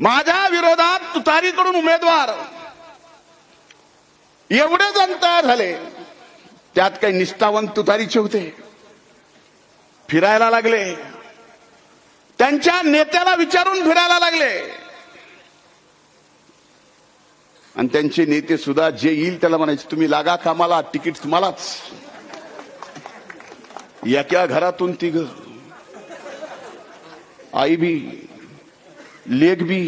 माझ्या विरोधात तुतारीकडून उमेदवार एवढे जण तयार झाले, त्यात काही निष्ठावंत तुतारीचे होते, फिरायला लागले, त्यांच्या नेत्याला विचारून फिरायला लागले, आणि त्यांचे नेते सुद्धा जे येईल त्याला म्हणायचे तुम्ही लागा कामाला, तिकीट तुम्हालाच. एका घरातून तिघ, आई बी, लेक बी,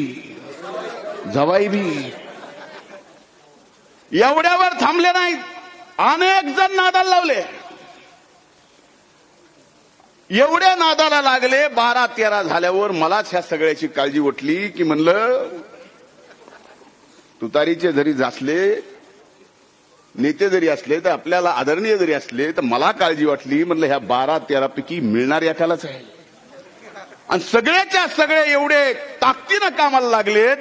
जवाई बी. एवढ्यावर थांबले नाहीत, अनेक जण नादाला लावले. एवढ्या नादाला लागले, 12-13 झाल्यावर मलाच ह्या सगळ्याची काळजी वाटली की म्हणलं तुतारीचे जरी असले, नेते जरी असले, तर आपल्याला आदरणीय जरी असले, तर मला काळजी वाटली म्हणलं ह्या 12-13 पैकी मिळणार एकालाच आहे. आणि सगळ्याच्या सगळे एवढे ताकदीनं कामाला लागलेत,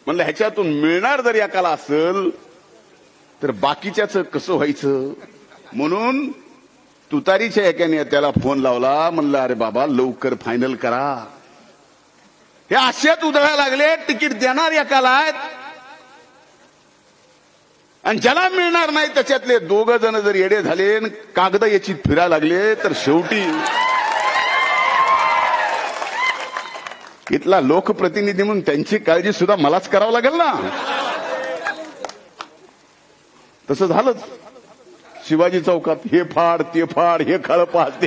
म्हणलं ह्याच्यातून मिळणार जर एकाला असेल तर बाकीच्याच कसं व्हायचं. म्हणून तुतारीच्या एकाने त्याला फोन लावला, म्हणलं अरे बाबा लवकर फायनल करा. हे आशेत उधळायला लागले, तिकीट देणार एकाला आहेत आणि ज्याला मिळणार नाही त्याच्यातले 2 जण जर येडे झाले, कागद याची फिरायला लागले, तर शेवटी इथला लोकप्रतिनिधी म्हणून त्यांची काळजी सुद्धा मलाच करावं लागेल ना. तसं झालंच. शिवाजी चौकात हे फाड ते फाड, हे खळपास ते